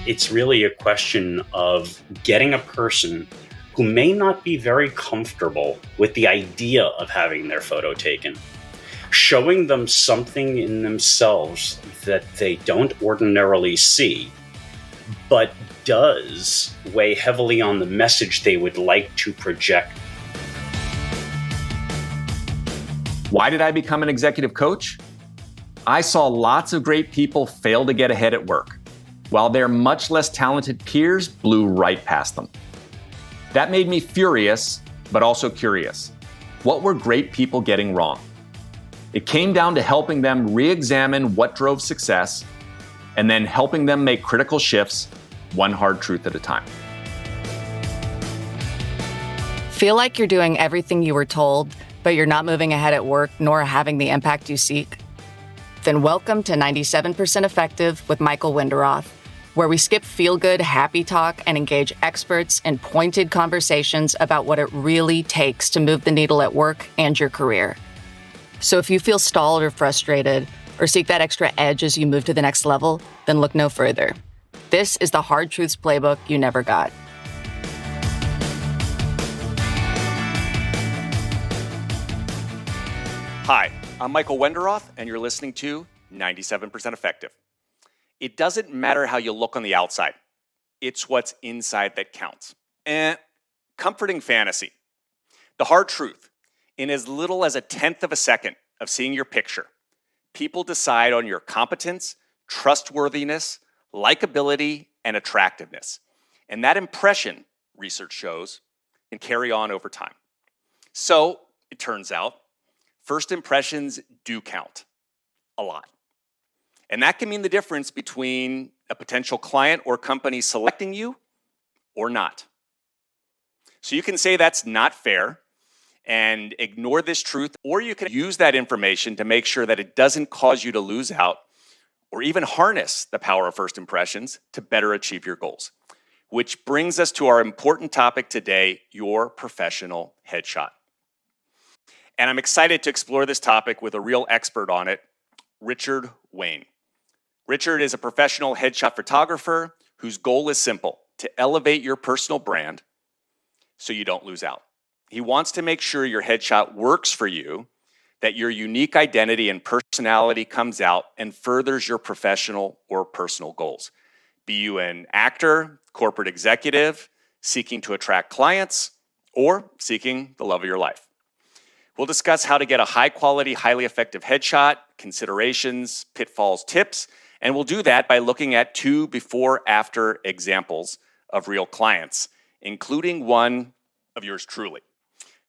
It's really a question of getting a person who may not be very comfortable with the idea of having their photo taken, showing them something in themselves that they don't ordinarily see, but does weigh heavily on the message they would like to project. Why did I become an executive coach? I saw lots of great people fail to get ahead at work, while their much less talented peers blew right past them. That made me furious, but also curious. What were great people getting wrong? It came down to helping them re-examine what drove success, and then helping them make critical shifts, one hard truth at a time. Feel like you're doing everything you were told, but you're not moving ahead at work nor having the impact you seek? Then welcome to 97% Effective with Michael Wenderoth, where we skip feel-good, happy talk and engage experts in pointed conversations about what it really takes to move the needle at work and your career. So if you feel stalled or frustrated, or seek that extra edge as you move to the next level, then look no further. This is the Hard Truths Playbook you never got. Hi, I'm Michael Wenderoth, and you're listening to 97% Effective. It doesn't matter how you look on the outside. It's what's inside that counts. Comforting fantasy. The hard truth. In as little as 1/10 of a second of seeing your picture, people decide on your competence, trustworthiness, likability, and attractiveness. And that impression, research shows, can carry on over time. So, it turns out, first impressions do count a lot. And that can mean the difference between a potential client or company selecting you or not. So you can say that's not fair and ignore this truth, or you can use that information to make sure that it doesn't cause you to lose out or even harness the power of first impressions to better achieve your goals. Which brings us to our important topic today, your professional headshot. And I'm excited to explore this topic with a real expert on it, Richard Waine. Richard is a professional headshot photographer whose goal is simple: to elevate your personal brand so you don't lose out. He wants to make sure your headshot works for you, that your unique identity and personality comes out and furthers your professional or personal goals. Be you an actor, corporate executive, seeking to attract clients, or seeking the love of your life. We'll discuss how to get a high-quality, highly effective headshot, considerations, pitfalls, tips, and we'll do that by looking at 2 before-after examples of real clients, including one of yours truly.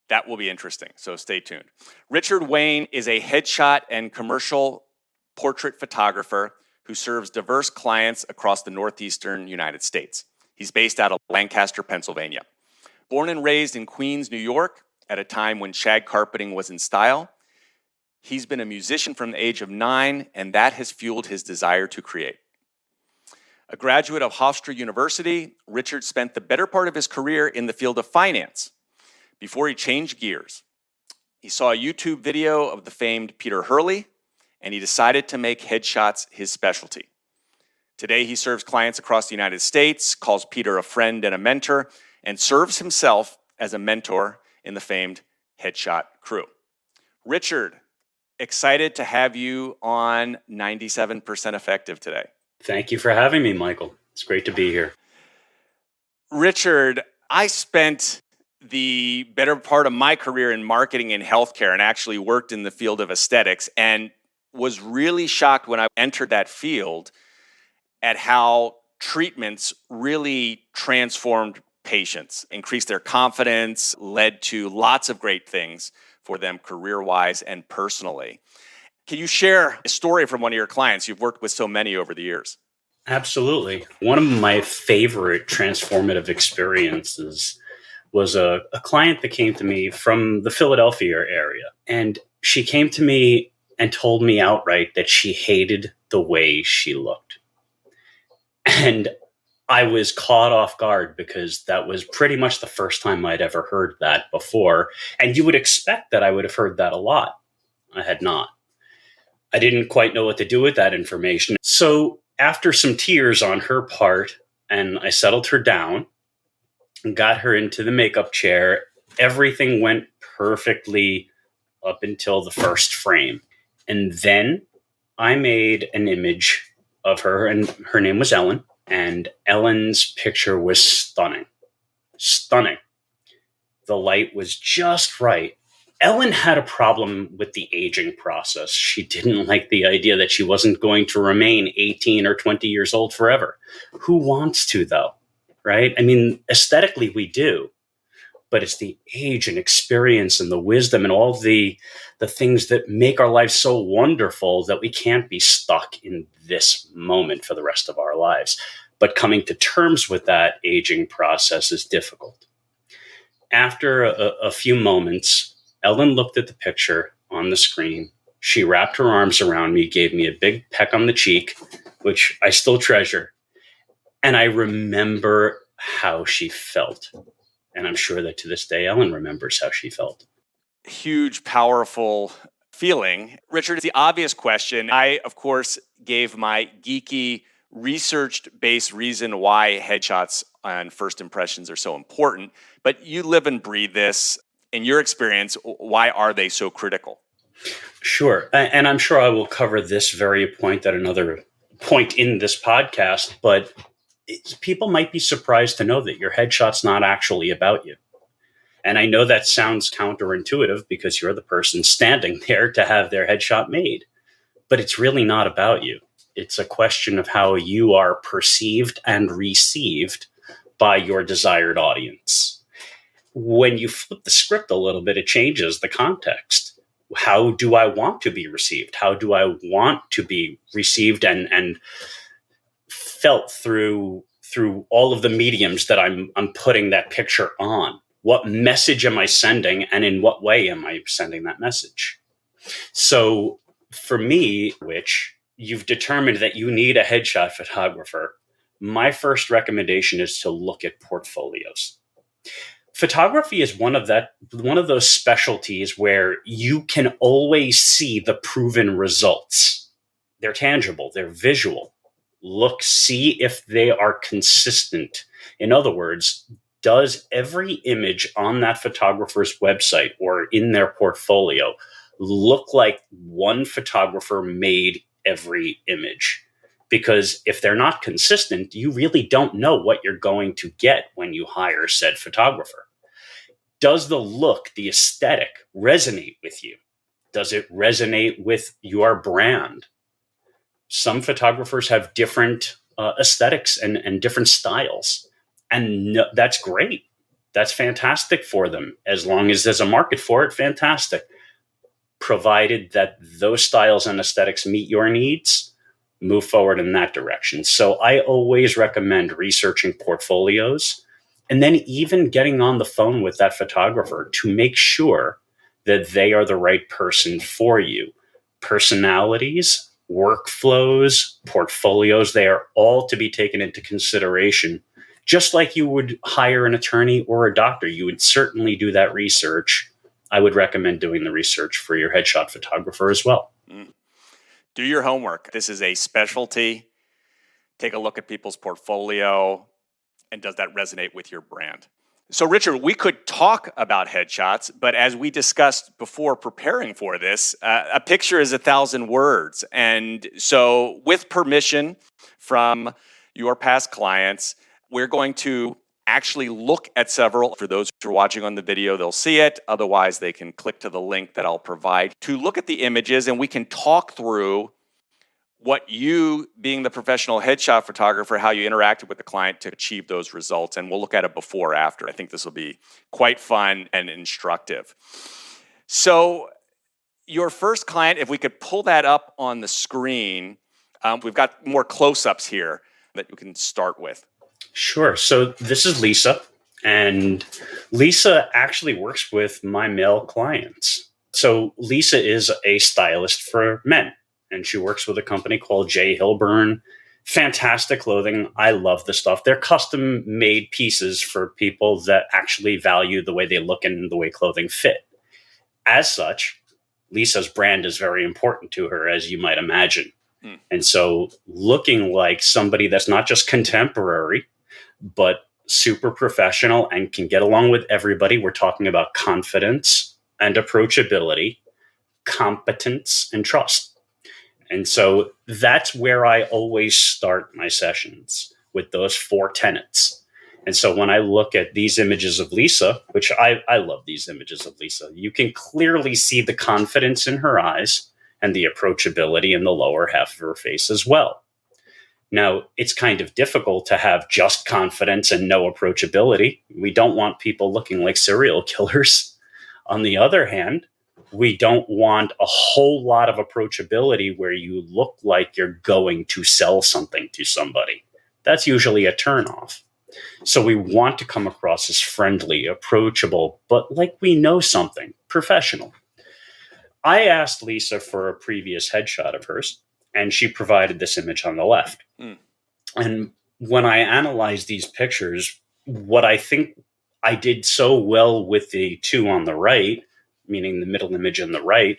That will be interesting, so stay tuned. Richard Waine is a headshot and commercial portrait photographer who serves diverse clients across the northeastern United States. He's based out of Lancaster, Pennsylvania. Born and raised in Queens, New York, at a time when shag carpeting was in style, he's been a musician from the age of 9, and that has fueled his desire to create. A graduate of Hofstra University, Richard spent the better part of his career in the field of finance before he changed gears. He saw a YouTube video of the famed Peter Hurley, and he decided to make headshots his specialty. Today, he serves clients across the United States, calls Peter a friend and a mentor, and serves himself as a mentor in the famed headshot crew. Richard, excited to have you on 97% Effective today. Thank you for having me, Michael. It's great to be here. Richard, I spent the better part of my career in marketing and healthcare and actually worked in the field of aesthetics, and was really shocked when I entered that field at how treatments really transformed patients, increased their confidence, led to lots of great things for them career-wise and personally. Can you share a story from one of your clients? You've worked with so many over the years. Absolutely. One of my favorite transformative experiences was a client that came to me from the Philadelphia area. And she came to me and told me outright that she hated the way she looked. And I was caught off guard because that was pretty much the first time I'd ever heard that before. And you would expect that I would have heard that a lot. I had not. I didn't quite know what to do with that information. So after some tears on her part, and I settled her down and got her into the makeup chair. Everything went perfectly up until the first frame. And then I made an image of her, and her name was Ellen. And Ellen's picture was stunning. Stunning. The light was just right. Ellen had a problem with the aging process. She didn't like the idea that she wasn't going to remain 18 or 20 years old forever. Who wants to, though? Right? I mean, aesthetically, we do. But it's the age and experience and the wisdom and all the things that make our lives so wonderful that we can't be stuck in this moment for the rest of our lives. But coming to terms with that aging process is difficult. After a few moments, Ellen looked at the picture on the screen. She wrapped her arms around me, gave me a big peck on the cheek, which I still treasure. And I remember how she felt. And I'm sure that to this day, Ellen remembers how she felt. Huge, powerful feeling. Richard, it's the obvious question. I, of course, gave my geeky, research-based reason why headshots and first impressions are so important. But you live and breathe this. In your experience, why are they so critical? Sure. And I'm sure I will cover this very point at another point in this podcast, but people might be surprised to know that your headshot's not actually about you. And I know that sounds counterintuitive because you're the person standing there to have their headshot made, but it's really not about you. It's a question of how you are perceived and received by your desired audience. When you flip the script a little bit, it changes the context. How do I want to be received? How do I want to be received and felt through all of the mediums that I'm putting that picture on? What message am I sending, and in what way am I sending that message? So for me, which you've determined that you need a headshot photographer, my first recommendation is to look at portfolios. Photography is one of those specialties where you can always see the proven results. They're tangible, they're visual. Look, see if they are consistent. In other words, does every image on that photographer's website or in their portfolio look like one photographer made every image? Because if they're not consistent, you really don't know what you're going to get when you hire said photographer. Does the look, the aesthetic, resonate with you? Does it resonate with your brand? Some photographers have different aesthetics and different styles. And that's great. That's fantastic for them. As long as there's a market for it, fantastic. Provided that those styles and aesthetics meet your needs, move forward in that direction. So I always recommend researching portfolios and then even getting on the phone with that photographer to make sure that they are the right person for you. Personalities, workflows, portfolios, they are all to be taken into consideration. Just like you would hire an attorney or a doctor, you would certainly do that research. I would recommend doing the research for your headshot photographer as well. Do your homework. This is a specialty. Take a look at people's portfolio, and does that resonate with your brand? So, Richard, we could talk about headshots, but as we discussed before preparing for this, a picture is 1,000 words. And so, with permission from your past clients, we're going to actually look at several. For those who are watching on the video, they'll see it. Otherwise, they can click to the link that I'll provide to look at the images, and we can talk through what you, being the professional headshot photographer, how you interacted with the client to achieve those results. And we'll look at it before or after. I think this will be quite fun and instructive. So your first client, if we could pull that up on the screen, we've got more close-ups here that you can start with. Sure. So this is Lisa, and Lisa actually works with my male clients. So Lisa is a stylist for men, and she works with a company called J. Hilburn. Fantastic clothing. I love the stuff. They're custom-made pieces for people that actually value the way they look and the way clothing fit. As such, Lisa's brand is very important to her, as you might imagine. And so looking like somebody that's not just contemporary, but super professional and can get along with everybody. We're talking about confidence and approachability, competence and trust. And so that's where I always start my sessions, with those 4 tenets. And so when I look at these images of Lisa, which I love these images of Lisa, you can clearly see the confidence in her eyes and the approachability in the lower half of her face as well. Now, it's kind of difficult to have just confidence and no approachability. We don't want people looking like serial killers. On the other hand, we don't want a whole lot of approachability where you look like you're going to sell something to somebody. That's usually a turnoff. So we want to come across as friendly, approachable, but like we know something, professional. I asked Lisa for a previous headshot of hers, and she provided this image on the left. And when I analyzed these pictures, what I think I did so well with the 2 on the right, meaning the middle image and the right,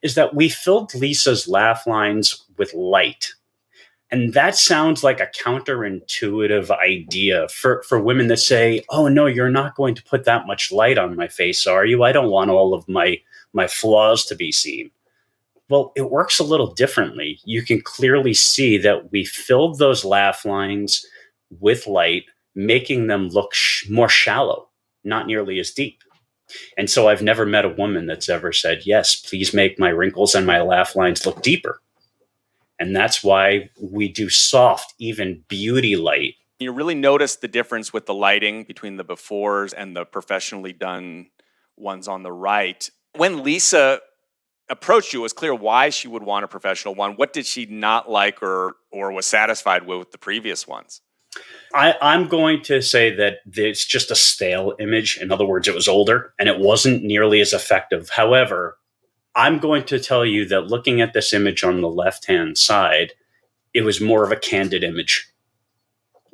is that we filled Lisa's laugh lines with light. And that sounds like a counterintuitive idea for women that say, oh, no, you're not going to put that much light on my face, are you? I don't want all of my flaws to be seen. Well, it works a little differently. You can clearly see that we filled those laugh lines with light, making them look more shallow, not nearly as deep. And so I've never met a woman that's ever said, yes, please make my wrinkles and my laugh lines look deeper. And that's why we do soft, even beauty light. You really notice the difference with the lighting between the befores and the professionally done ones on the right. When Lisa approached you, it was clear why she would want a professional one. What did she not like or was satisfied with the previous ones? I'm going to say that it's just a stale image. In other words, it was older and it wasn't nearly as effective. However, I'm going to tell you that looking at this image on the left-hand side, it was more of a candid image.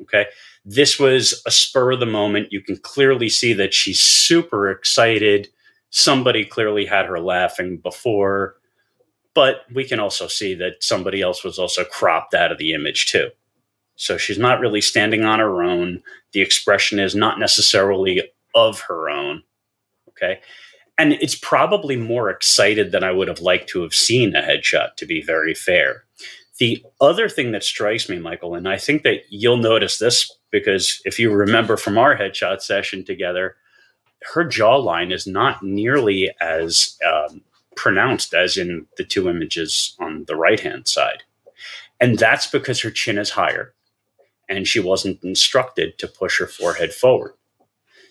Okay. This was a spur of the moment. You can clearly see that she's super excited. Somebody clearly had her laughing before, but we can also see that somebody else was also cropped out of the image too. So she's not really standing on her own. The expression is not necessarily of her own. Okay. And it's probably more excited than I would have liked to have seen a headshot, to be very fair. The other thing that strikes me, Michael, and I think that you'll notice this because if you remember from our headshot session together, her jawline is not nearly as pronounced as in the 2 images on the right-hand side. And that's because her chin is higher and she wasn't instructed to push her forehead forward.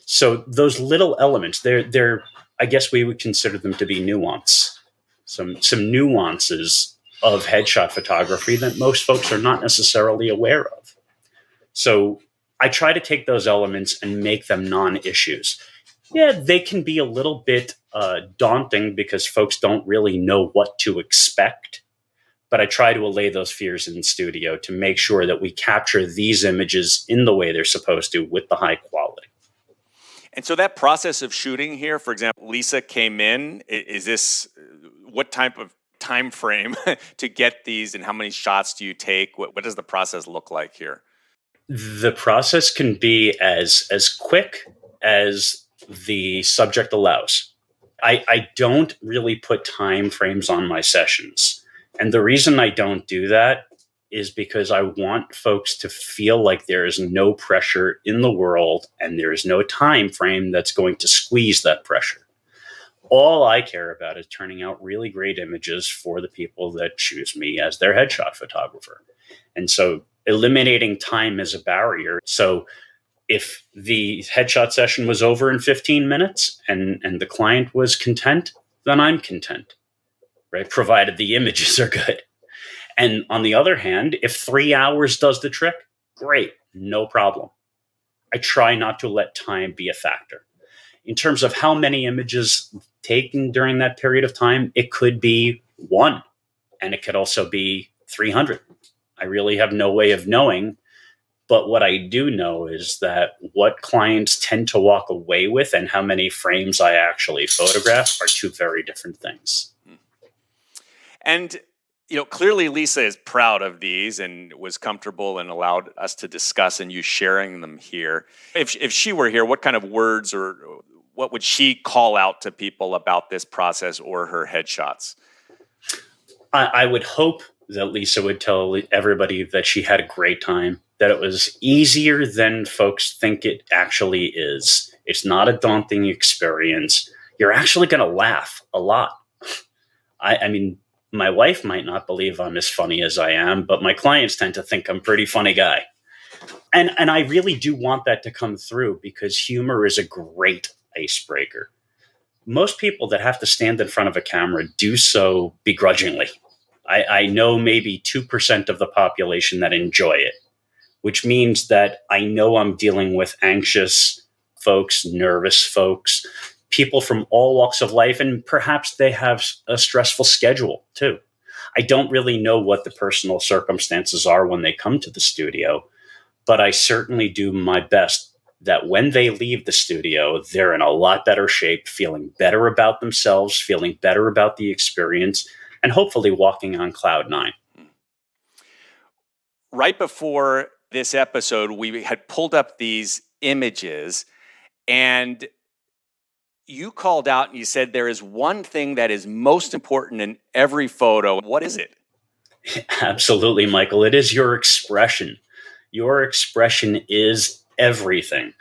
So those little elements, they're I guess we would consider them to be nuance, some nuances of headshot photography that most folks are not necessarily aware of. So I try to take those elements and make them non-issues. Yeah, they can be a little bit daunting because folks don't really know what to expect. But I try to allay those fears in studio to make sure that we capture these images in the way they're supposed to with the high quality. And so that process of shooting here, for example, Lisa came in, is this, what type of time frame to get these and how many shots do you take? What does the process look like here? The process can be as quick as the subject allows. I don't really put time frames on my sessions. And the reason I don't do that is because I want folks to feel like there is no pressure in the world and there is no time frame that's going to squeeze that pressure. All I care about is turning out really great images for the people that choose me as their headshot photographer. And so eliminating time is a barrier. So if the headshot session was over in 15 minutes and the client was content, then I'm content, right? Provided the images are good. And on the other hand, if 3 hours does the trick, great, no problem. I try not to let time be a factor. In terms of how many images taken during that period of time, it could be 1, and it could also be 300. I really have no way of knowing. But what I do know is that what clients tend to walk away with and how many frames I actually photograph are 2 very different things. And Clearly Lisa is proud of these and was comfortable and allowed us to discuss and you sharing them here. If she were here, what kind of words or what would she call out to people about this process or her headshots? I would hope that Lisa would tell everybody that she had a great time, that it was easier than folks think it actually is. It's not a daunting experience. You're actually going to laugh a lot. I mean, my wife might not believe I'm as funny as I am, but my clients tend to think I'm a pretty funny guy. And I really do want that to come through because humor is a great icebreaker. Most people that have to stand in front of a camera do so begrudgingly. I know maybe 2% of the population that enjoy it, which means that I know I'm dealing with anxious folks, nervous folks, people from all walks of life, and perhaps they have a stressful schedule too. I don't really know what the personal circumstances are when they come to the studio, but I certainly do my best that when they leave the studio, they're in a lot better shape, feeling better about themselves, feeling better about the experience, and hopefully walking on cloud nine. Right before this episode, we had pulled up these images and you called out and you said there is one thing that is most important in every photo. What is it? Absolutely, Michael. It is your expression. Your expression is everything.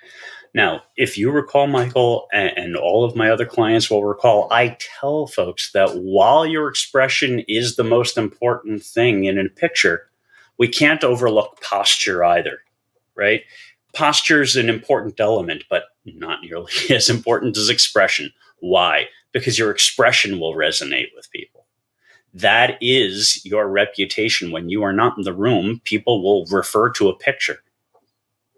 Now, if you recall, Michael, and all of my other clients will recall, I tell folks that while your expression is the most important thing in a picture, we can't overlook posture either, right? Posture is an important element, but not nearly as important as expression. Why? Because your expression will resonate with people. That is your reputation. When you are not in the room, people will refer to a picture,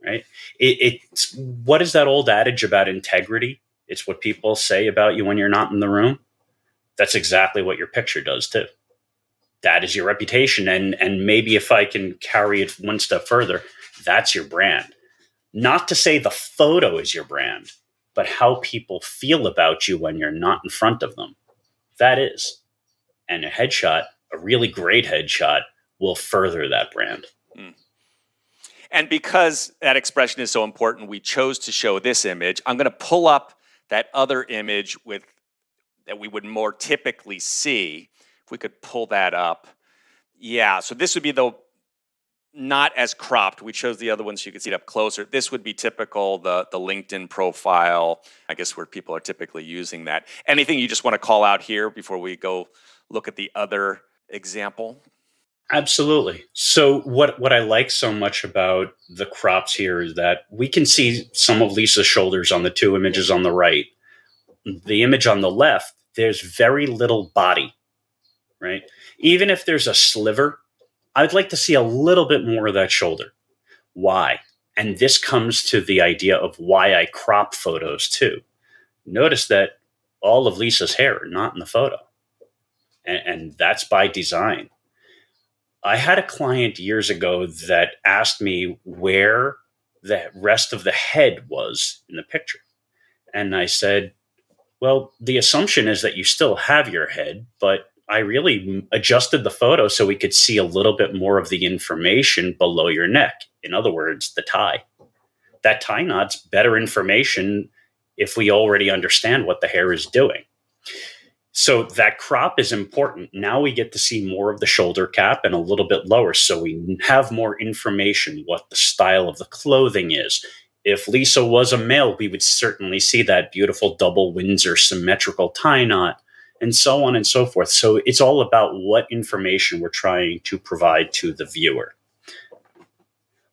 right? It's what is that old adage about integrity? It's what people say about you when you're not in the room. That's exactly what your picture does too. That is your reputation. And maybe if I can carry it one step further, that's your brand. Not to say the photo is your brand, but how people feel about you when you're not in front of them. That is. And a headshot, a really great headshot, will further that brand. Mm. And because that expression is so important, we chose to show this image. I'm going to pull up that other image that we would more typically see. If we could pull that up. Yeah, so this would be not as cropped. We chose the other one so you could see it up closer. This would be typical, the LinkedIn profile, I guess, where people are typically using that. Anything you just want to call out here before we go look at the other example? Absolutely. So what I like so much about the crops here is that we can see some of Lisa's shoulders on the two images on the right. The image on the left, there's very little body, right? Even if there's a sliver, I'd like to see a little bit more of that shoulder. Why? And this comes to the idea of why I crop photos too. Notice that all of Lisa's hair are not in the photo. And that's by design. I had a client years ago that asked me where the rest of the head was in the picture. And I said, well, the assumption is that you still have your head, but I really adjusted the photo so we could see a little bit more of the information below your neck. In other words, the tie. That tie knot's better information if we already understand what the hair is doing. So that crop is important. Now we get to see more of the shoulder cap and a little bit lower, so we have more information what the style of the clothing is. If Lisa was a male, we would certainly see that beautiful double Windsor symmetrical tie knot, and so on and so forth. So it's all about what information we're trying to provide to the viewer.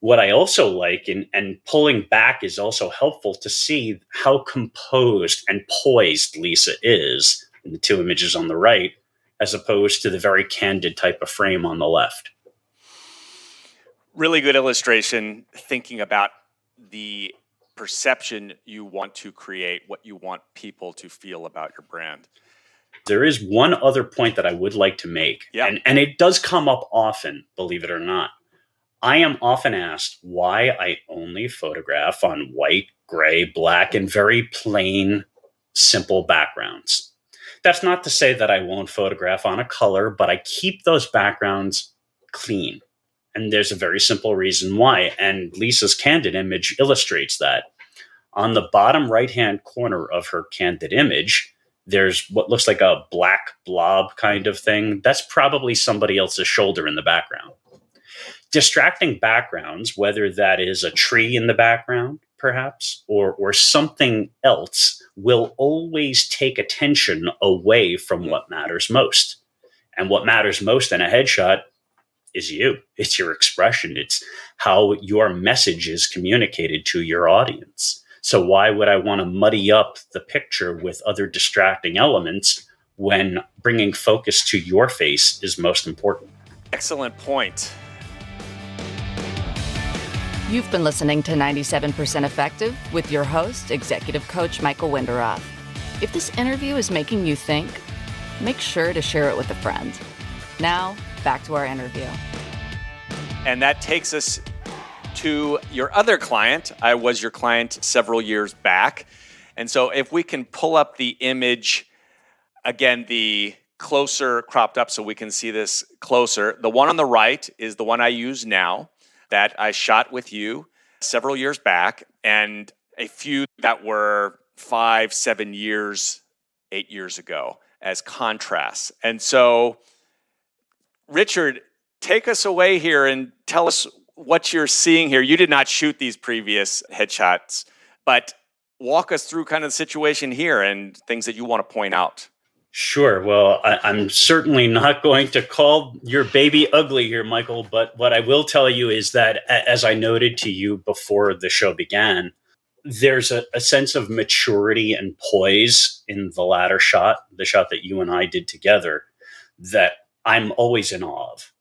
What I also like, and pulling back is also helpful to see how composed and poised Lisa is in the two images on the right, as opposed to the very candid type of frame on the left. Really good illustration, thinking about the perception you want to create, what you want people to feel about your brand. There is one other point that I would like to make, and it does come up often, believe it or not. I am often asked why I only photograph on white, gray, black, and very plain, simple backgrounds. That's not to say that I won't photograph on a color, but I keep those backgrounds clean. And there's a very simple reason why. And Lisa's candid image illustrates that. On the bottom right-hand corner of her candid image, there's what looks like a black blob kind of thing. That's probably somebody else's shoulder in the background. Distracting backgrounds, whether that is a tree in the background, perhaps, or something else, will always take attention away from what matters most. And what matters most in a headshot is you. It's your expression. It's how your message is communicated to your audience. So why would I want to muddy up the picture with other distracting elements when bringing focus to your face is most important? Excellent point. You've been listening to 97% Effective with your host, Executive Coach Michael Winderoth. If this interview is making you think, make sure to share it with a friend. Now, back to our interview. And that takes us to your other client. I was your client several years back. And so if we can pull up the image, again, the closer cropped up so we can see this closer. The one on the right is the one I use now that I shot with you several years back, and a few that were 5, 7 years, 8 years ago as contrasts. And so, Richard, take us away here and tell us what you're seeing here. You did not shoot these previous headshots, but walk us through kind of the situation here and things that you want to point out. Sure. Well, I'm certainly not going to call your baby ugly here, Michael, but what I will tell you is that, as I noted to you before the show began, there's a sense of maturity and poise in the latter shot, the shot that you and I did together, that I'm always in awe of.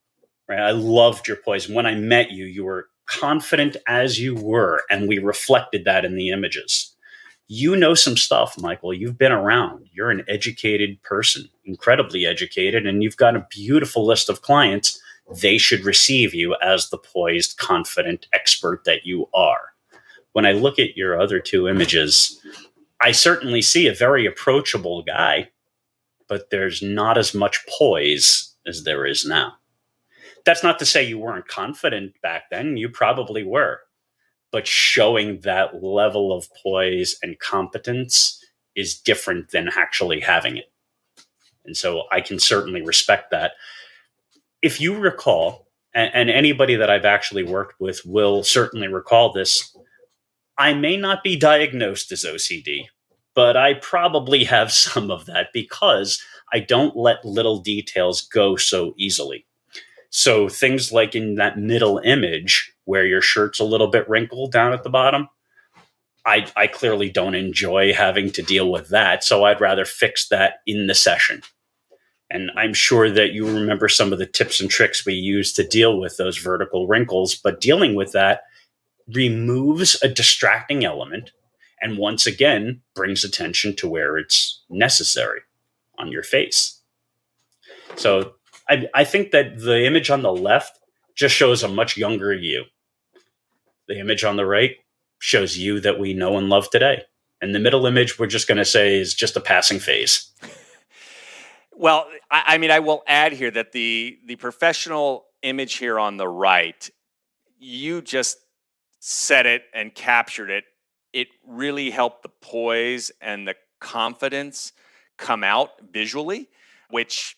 Right? I loved your poise. When I met you, you were confident as you were, and we reflected that in the images. You know some stuff, Michael. You've been around. You're an educated person, incredibly educated, and you've got a beautiful list of clients. They should receive you as the poised, confident expert that you are. When I look at your other two images, I certainly see a very approachable guy, but there's not as much poise as there is now. That's not to say you weren't confident back then. You probably were. But showing that level of poise and competence is different than actually having it. And so I can certainly respect that. If you recall, and anybody that I've actually worked with will certainly recall this, I may not be diagnosed as OCD, but I probably have some of that because I don't let little details go so easily. So things like in that middle image where your shirt's a little bit wrinkled down at the bottom, I clearly don't enjoy having to deal with that. So I'd rather fix that in the session. And I'm sure that you remember some of the tips and tricks we use to deal with those vertical wrinkles, but dealing with that removes a distracting element and once again brings attention to where it's necessary on your face. So I think that the image on the left just shows a much younger you. The image on the right shows you that we know and love today. And the middle image, we're just going to say, is just a passing phase. Well, I mean, I will add here that the professional image here on the right, you just said it and captured it. It really helped the poise and the confidence come out visually, which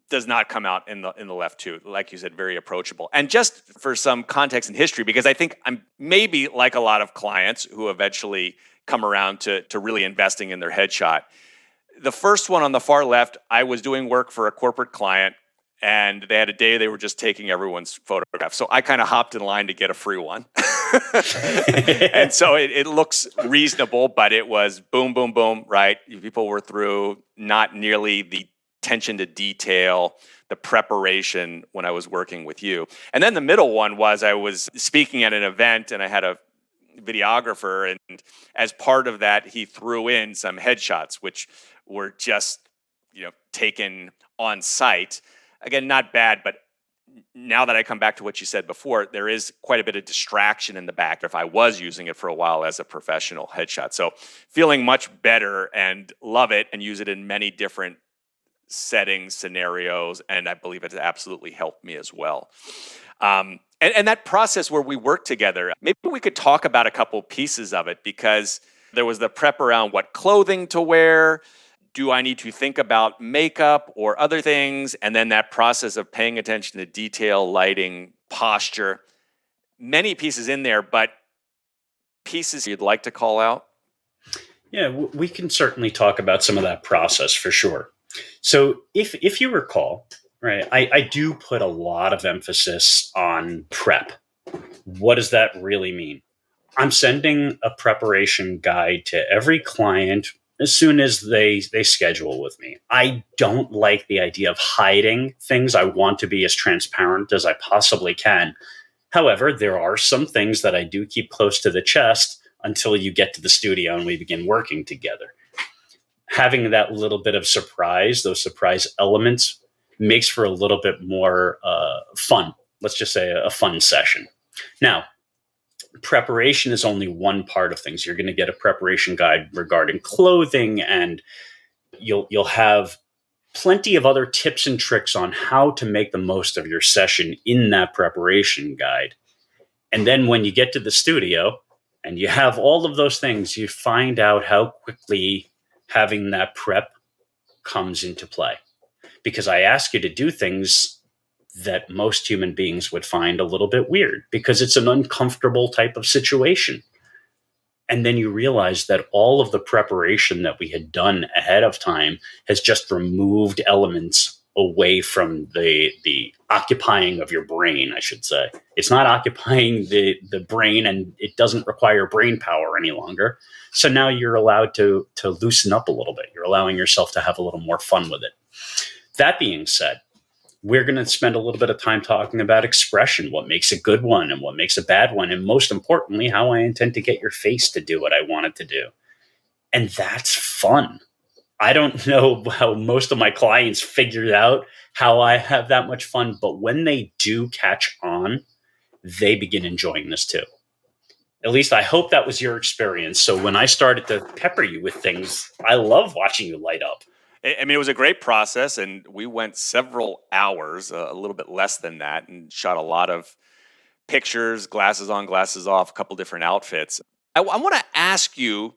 does not come out in the left too. Like you said, very approachable. And just for some context and history, because I think I'm maybe like a lot of clients who eventually come around to really investing in their headshot. The first one on the far left, I was doing work for a corporate client, and they had a day they were just taking everyone's photograph. So I kind of hopped in line to get a free one. And so it looks reasonable, but it was boom, boom, boom, right? People were through, not nearly the attention to detail, the preparation when I was working with you. And then the middle one was I was speaking at an event and I had a videographer, and as part of that, he threw in some headshots, which were just, taken on site. Again, not bad, but now that I come back to what you said before, there is quite a bit of distraction in the back if I was using it for a while as a professional headshot. So feeling much better and love it and use it in many different settings, scenarios, and I believe it's absolutely helped me as well. And that process where we work together, maybe we could talk about a couple pieces of it, because there was the prep around what clothing to wear. Do I need to think about makeup or other things? And then that process of paying attention to detail, lighting, posture. Many pieces in there, but pieces you'd like to call out? Yeah, we can certainly talk about some of that process for sure. So if you recall, right, I do put a lot of emphasis on prep. What does that really mean? I'm sending a preparation guide to every client as soon as they schedule with me. I don't like the idea of hiding things. I want to be as transparent as I possibly can. However, there are some things that I do keep close to the chest until you get to the studio and we begin working together. Having that little bit of surprise, those surprise elements, makes for a little bit more fun. Let's just say a fun session. Now, preparation is only one part of things. You're going to get a preparation guide regarding clothing, and you'll have plenty of other tips and tricks on how to make the most of your session in that preparation guide. And then when you get to the studio and you have all of those things, you find out how quickly having that prep comes into play. Because I ask you to do things that most human beings would find a little bit weird, because it's an uncomfortable type of situation. And then you realize that all of the preparation that we had done ahead of time has just removed elements away from the occupying of your brain, I should say. It's not occupying the brain, and it doesn't require brain power any longer. So now you're allowed to loosen up a little bit. You're allowing yourself to have a little more fun with it. That being said, we're going to spend a little bit of time talking about expression, what makes a good one and what makes a bad one, and most importantly, how I intend to get your face to do what I want it to do. And that's fun. I don't know how most of my clients figured out how I have that much fun, but when they do catch on, they begin enjoying this too. At least I hope that was your experience. So when I started to pepper you with things, I love watching you light up. I mean, it was a great process, and we went several hours, a little bit less than that, and shot a lot of pictures, glasses on, glasses off, a couple different outfits. I want to ask you,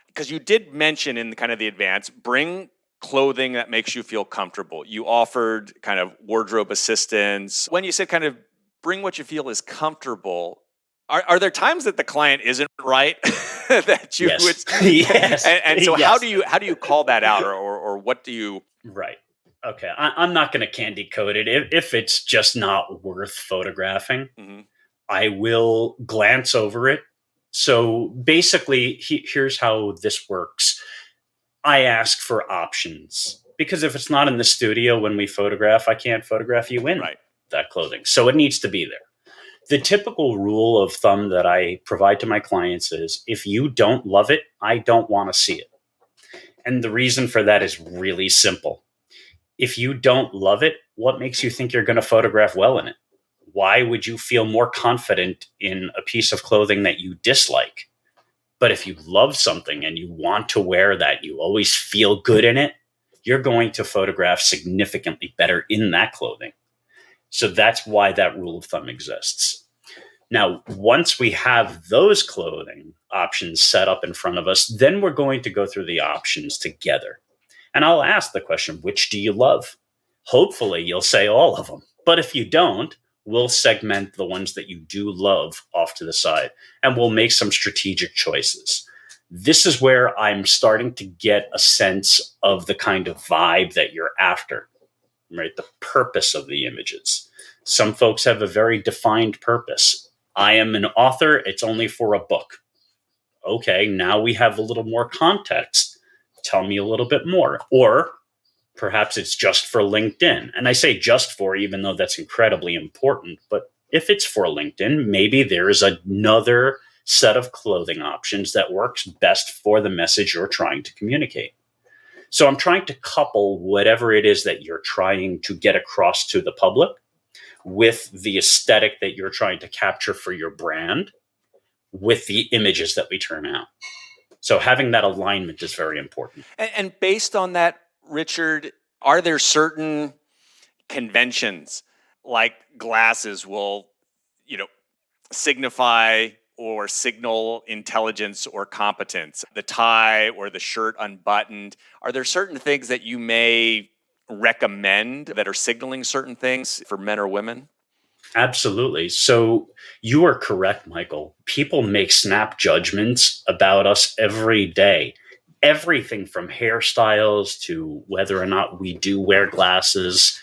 because you did mention in kind of the advance, bring clothing that makes you feel comfortable. You offered kind of wardrobe assistance. When you said kind of bring what you feel is comfortable, are there times that the client isn't right that you yes. would? Yes. And so yes. how do you call that out, or what do you? Right. Okay. I'm not going to candy coat it. If it's just not worth photographing, Mm-hmm. I will glance over it. So basically, here's how this works. I ask for options, because if it's not in the studio when we photograph, I can't photograph you in that clothing. So it needs to be there. The typical rule of thumb that I provide to my clients is, if you don't love it, I don't want to see it. And the reason for that is really simple. If you don't love it, what makes you think you're going to photograph well in it? Why would you feel more confident in a piece of clothing that you dislike? But if you love something and you want to wear that, you always feel good in it, you're going to photograph significantly better in that clothing. So that's why that rule of thumb exists. Now, once we have those clothing options set up in front of us, then we're going to go through the options together. And I'll ask the question, which do you love? Hopefully, you'll say all of them. But if you don't, we'll segment the ones that you do love off to the side, and we'll make some strategic choices. This is where I'm starting to get a sense of the kind of vibe that you're after, right? The purpose of the images. Some folks have a very defined purpose. I am an author. It's only for a book. Okay, now we have a little more context. Tell me a little bit more. Or perhaps it's just for LinkedIn. And I say just for, even though that's incredibly important. But if it's for LinkedIn, maybe there is another set of clothing options that works best for the message you're trying to communicate. So I'm trying to couple whatever it is that you're trying to get across to the public with the aesthetic that you're trying to capture for your brand, with the images that we turn out. So having that alignment is very important. And based on that, Richard, Are there certain conventions like glasses will, signify or signal intelligence or competence, the tie or the shirt unbuttoned? Are there certain things that you may recommend that are signaling certain things for men or women? Absolutely. So you are correct, Michael. People make snap judgments about us every day. Everything from hairstyles to whether or not we do wear glasses,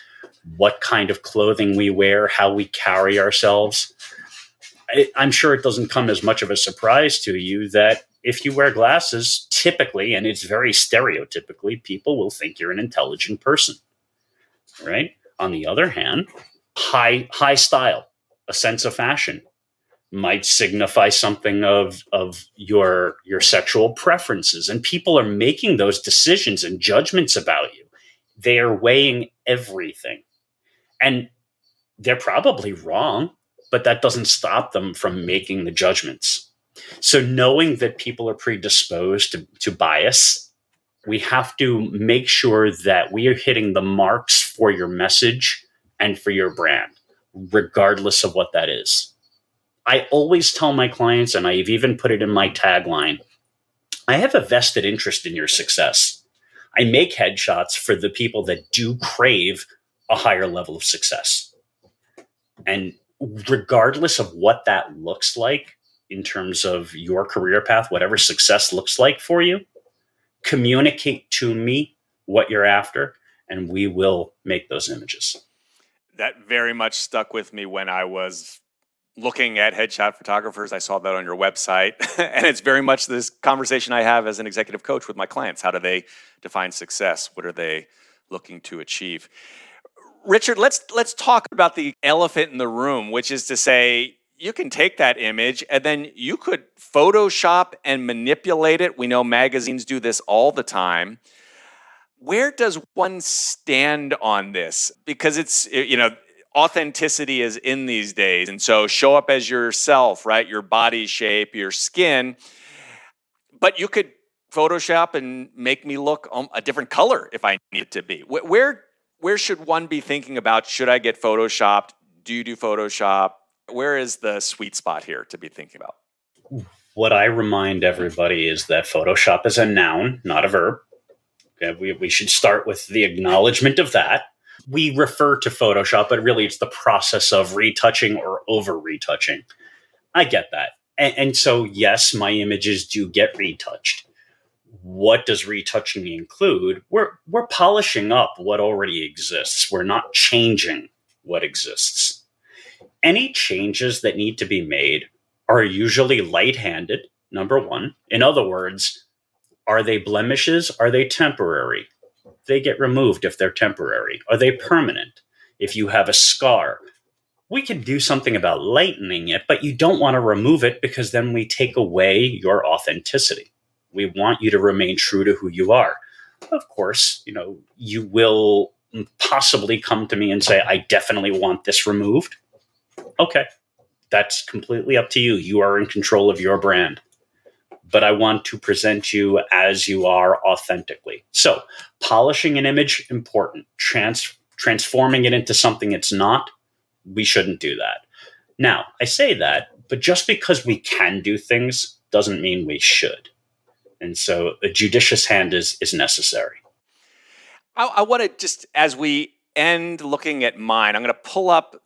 what kind of clothing we wear, how we carry ourselves. I'm sure it doesn't come as much of a surprise to you that if you wear glasses, typically, and it's very stereotypically, people will think you're an intelligent person, right? On the other hand, high style, a sense of fashion might signify something of your sexual preferences, and people are making those decisions and judgments about you. They are weighing everything, and they're probably wrong, but that doesn't stop them from making the judgments. So knowing that people are predisposed to bias, we have to make sure that we are hitting the marks for your message and for your brand, regardless of what that is. I always tell my clients, and I've even put it in my tagline, I have a vested interest in your success. I make headshots for the people that do crave a higher level of success. And regardless of what that looks like in terms of your career path, whatever success looks like for you, communicate to me what you're after, and we will make those images. That very much stuck with me when I was looking at headshot photographers. I saw that on your website. And it's very much this conversation I have as an executive coach with my clients. How do they define success? What are they looking to achieve? Richard, let's talk about the elephant in the room, which is to say, you can take that image and then you could Photoshop and manipulate it. We know magazines do this all the time. Where does one stand on this? Because it's, authenticity is in these days. And so show up as yourself, right? Your body shape, your skin. But you could Photoshop and make me look a different color if I need it to be. Where should one be thinking about, should I get Photoshopped? Do you do Photoshop? Where is the sweet spot here to be thinking about? What I remind everybody is that Photoshop is a noun, not a verb. Okay, we should start with the acknowledgement of that. We refer to Photoshop, but really it's the process of retouching or over retouching. I get that. And so, yes, my images do get retouched. What does retouching include? We're polishing up what already exists. We're not changing what exists. Any changes that need to be made are usually light-handed, number one. In other words, are they blemishes? Are they temporary? They get removed if they're temporary. Are they permanent? If you have a scar, we can do something about lightening it, but you don't want to remove it because then we take away your authenticity. We want you to remain true to who you are. Of course, you will possibly come to me and say, I definitely want this removed. Okay, that's completely up to you. You are in control of your brand. But I want to present you as you are authentically. So polishing an image, important. Transforming it into something it's not, we shouldn't do that. Now, I say that, but just because we can do things doesn't mean we should. And so a judicious hand is necessary. I want to just, as we end looking at mine, I'm going to pull up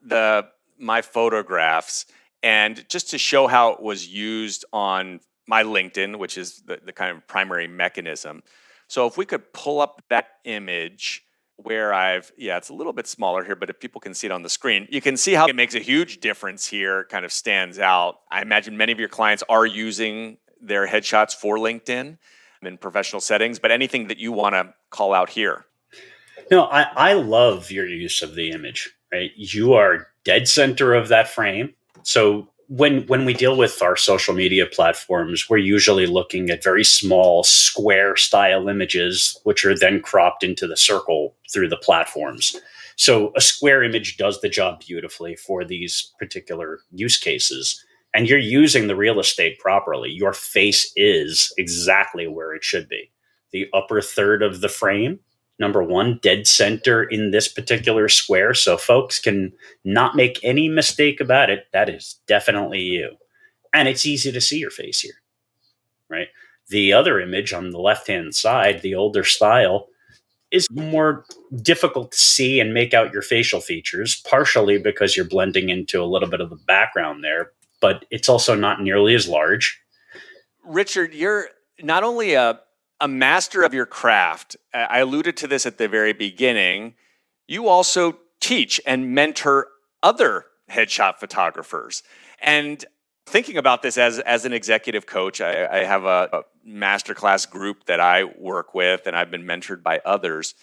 my photographs and just to show how it was used on my LinkedIn, which is the kind of primary mechanism. So if we could pull up that image where it's a little bit smaller here, but if people can see it on the screen, you can see how it makes a huge difference here, kind of stands out. I imagine many of your clients are using their headshots for LinkedIn in professional settings, but anything that you want to call out here? No, I love your use of the image, right? You are dead center of that frame. So when we deal with our social media platforms, we're usually looking at very small square style images, which are then cropped into the circle through the platforms. So a square image does the job beautifully for these particular use cases. And you're using the real estate properly. Your face is exactly where it should be. The upper third of the frame Number one, dead center in this particular square. So folks can not make any mistake about it. That is definitely you. And it's easy to see your face here, right? The other image on the left-hand side, the older style, is more difficult to see and make out your facial features, partially because you're blending into a little bit of the background there, but it's also not nearly as large. Richard, you're not only a master of your craft. I alluded to this at the very beginning. You also teach and mentor other headshot photographers. And thinking about this as an executive coach, I have a masterclass group that I work with, and I've been mentored by others.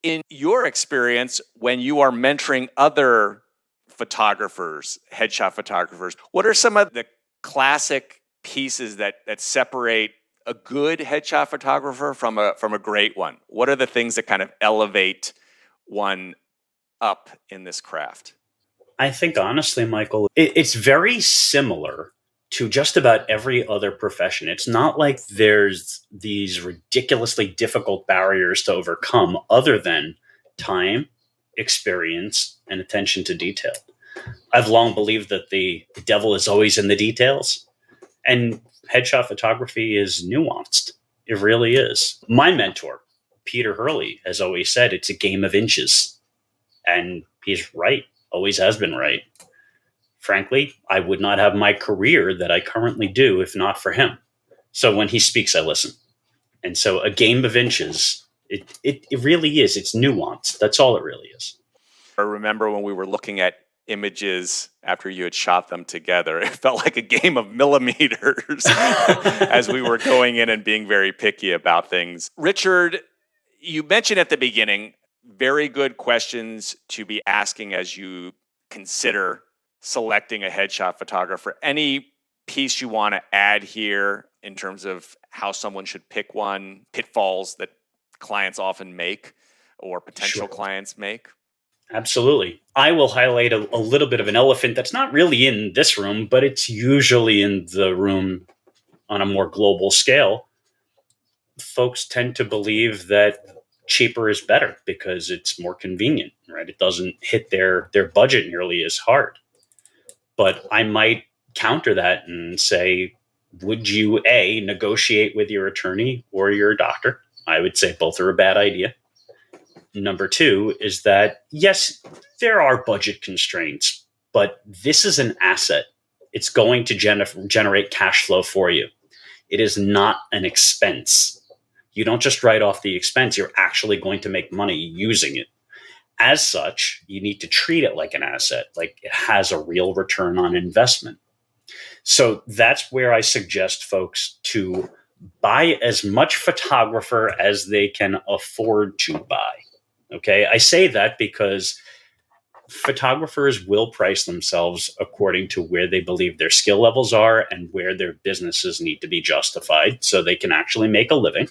In your experience, when you are mentoring other photographers, headshot photographers, what are some of the classic pieces that separate a good headshot photographer from a great one? What are the things that kind of elevate one up in this craft? I think honestly, Michael, it's very similar to just about every other profession. It's not like there's these ridiculously difficult barriers to overcome other than time, experience, and attention to detail. I've long believed that the devil is always in the details, and headshot photography is nuanced. It really is. My mentor, Peter Hurley, has always said it's a game of inches. And he's right, always has been right. Frankly, I would not have my career that I currently do if not for him. So when he speaks, I listen. And so a game of inches, it really is. It's nuanced. That's all it really is. I remember when we were looking at images after you had shot them together, it felt like a game of millimeters as we were going in and being very picky about things. Richard, you mentioned at the beginning, very good questions to be asking as you consider selecting a headshot photographer. Any piece you want to add here in terms of how someone should pick one, pitfalls that clients often make or potential clients make? Absolutely. I will highlight a little bit of an elephant that's not really in this room, but it's usually in the room on a more global scale. Folks tend to believe that cheaper is better because it's more convenient, right? It doesn't hit their budget nearly as hard. But I might counter that and say, would you A, negotiate with your attorney or your doctor? I would say both are a bad idea. Number two is that, yes, there are budget constraints, but this is an asset. It's going to generate cash flow for you. It is not an expense. You don't just write off the expense. You're actually going to make money using it. As such, you need to treat it like an asset, like it has a real return on investment. So that's where I suggest folks to buy as much photographer as they can afford to buy. Okay, I say that because photographers will price themselves according to where they believe their skill levels are and where their businesses need to be justified so they can actually make a living.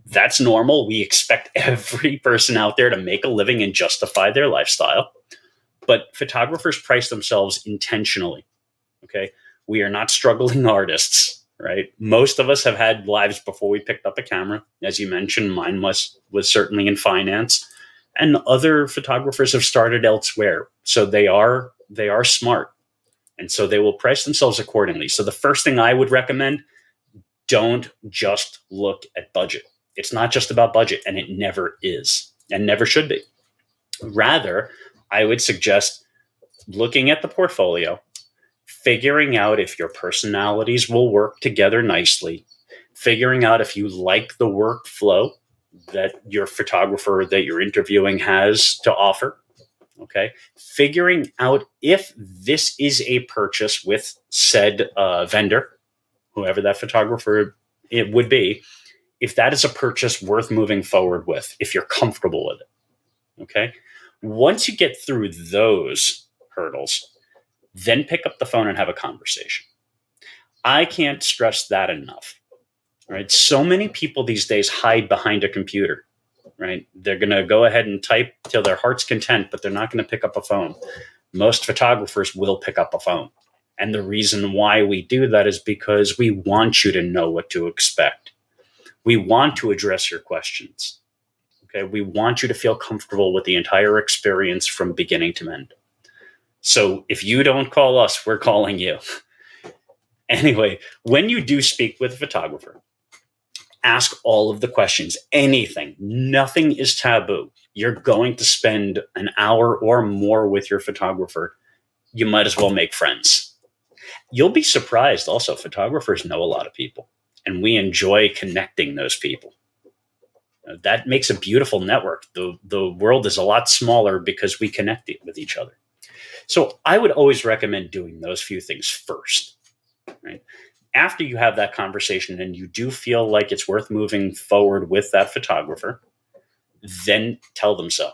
That's normal. We expect every person out there to make a living and justify their lifestyle. But photographers price themselves intentionally. Okay, we are not struggling artists, right? Most of us have had lives before we picked up a camera. As you mentioned, mine was certainly in finance. And other photographers have started elsewhere. So they are smart. And so they will price themselves accordingly. So the first thing I would recommend, don't just look at budget. It's not just about budget, and it never is and never should be. Rather, I would suggest looking at the portfolio, figuring out if your personalities will work together nicely, figuring out if you like the workflow that your photographer that you're interviewing has to offer. Okay. Figuring out if this is a purchase with said vendor, whoever that photographer it would be, if that is a purchase worth moving forward with, if you're comfortable with it. Okay. Once you get through those hurdles, then pick up the phone and have a conversation. I can't stress that enough. Right? So many people these days hide behind a computer, right? They're going to go ahead and type till their heart's content, but they're not going to pick up a phone. Most photographers will pick up a phone. And the reason why we do that is because we want you to know what to expect. We want to address your questions. Okay, we want you to feel comfortable with the entire experience from beginning to end. So if you don't call us, we're calling you. Anyway, when you do speak with a photographer, ask all of the questions, anything. Nothing is taboo. You're going to spend an hour or more with your photographer. You might as well make friends. You'll be surprised also, photographers know a lot of people, and we enjoy connecting those people. That makes a beautiful network. The world is a lot smaller because we connect with each other. So I would always recommend doing those few things first, right? After you have that conversation and you do feel like it's worth moving forward with that photographer, then tell them so.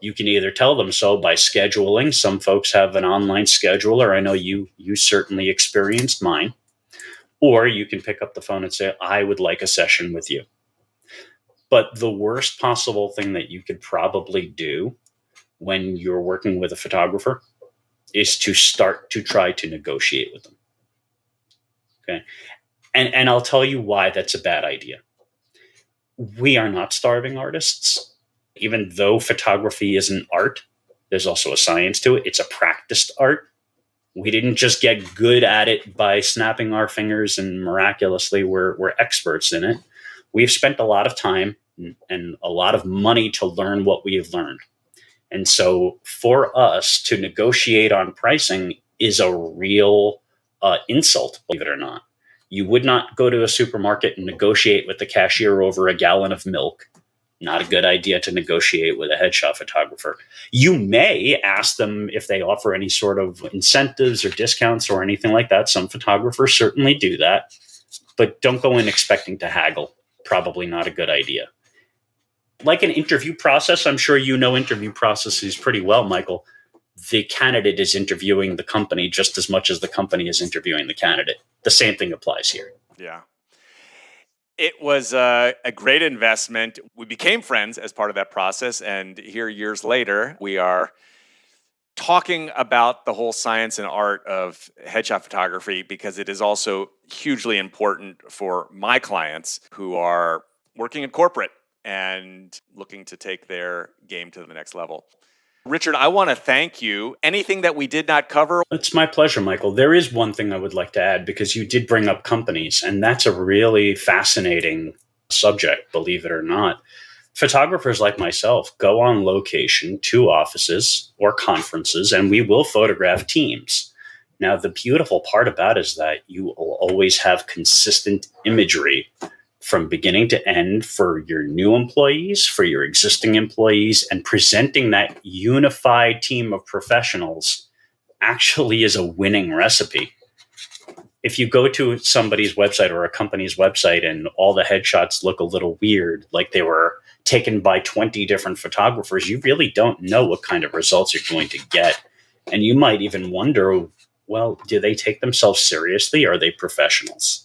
You can either tell them so by scheduling. Some folks have an online scheduler. I know you certainly experienced mine. Or you can pick up the phone and say, I would like a session with you. But the worst possible thing that you could probably do when you're working with a photographer is to start to try to negotiate with them. Okay. And I'll tell you why that's a bad idea. We are not starving artists. Even though photography is an art, there's also a science to it. It's a practiced art. We didn't just get good at it by snapping our fingers and miraculously we're experts in it. We've spent a lot of time and a lot of money to learn what we've learned. And so for us to negotiate on pricing is a real insult, believe it or not. You would not go to a supermarket and negotiate with the cashier over a gallon of milk. Not a good idea to negotiate with a headshot photographer. You may ask them if they offer any sort of incentives or discounts or anything like that. Some photographers certainly do that, but don't go in expecting to haggle. Probably not a good idea. Like an interview process, I'm sure you know interview processes pretty well, Michael. The candidate is interviewing the company just as much as the company is interviewing the candidate. The same thing applies here. Yeah. It was a great investment. We became friends as part of that process. And here, years later, we are talking about the whole science and art of headshot photography because it is also hugely important for my clients who are working in corporate and looking to take their game to the next level. Richard, I want to thank you. Anything that we did not cover? It's my pleasure, Michael. There is one thing I would like to add because you did bring up companies, and that's a really fascinating subject, believe it or not. Photographers like myself go on location to offices or conferences, and we will photograph teams. Now, the beautiful part about it is that you will always have consistent imagery from beginning to end for your new employees, for your existing employees, and presenting that unified team of professionals actually is a winning recipe. If you go to somebody's website or a company's website and all the headshots look a little weird, like they were taken by 20 different photographers, you really don't know what kind of results you're going to get. And you might even wonder, well, do they take themselves seriously? Are they professionals?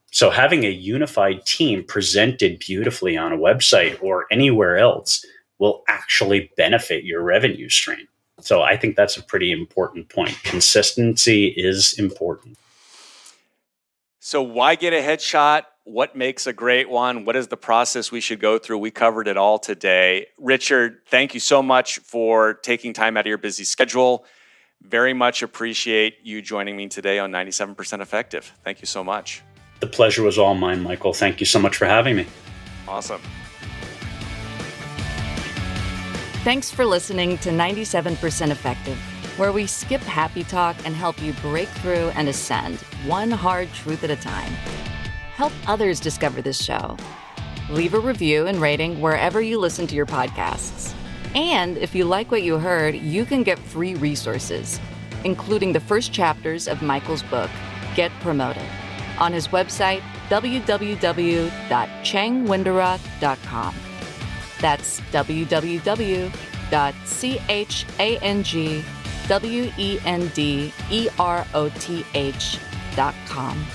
So having a unified team presented beautifully on a website or anywhere else will actually benefit your revenue stream. So I think that's a pretty important point. Consistency is important. So why get a headshot? What makes a great one? What is the process we should go through? We covered it all today. Richard, thank you so much for taking time out of your busy schedule. Very much appreciate you joining me today on 97% Effective. Thank you so much. The pleasure was all mine, Michael. Thank you so much for having me. Awesome. Thanks for listening to 97% Effective, where we skip happy talk and help you break through and ascend, one hard truth at a time. Help others discover this show. Leave a review and rating wherever you listen to your podcasts. And if you like what you heard, you can get free resources, including the first chapters of Michael's book, Get Promoted, on his website, www.changwenderoth.com. That's www.changwenderoth.com.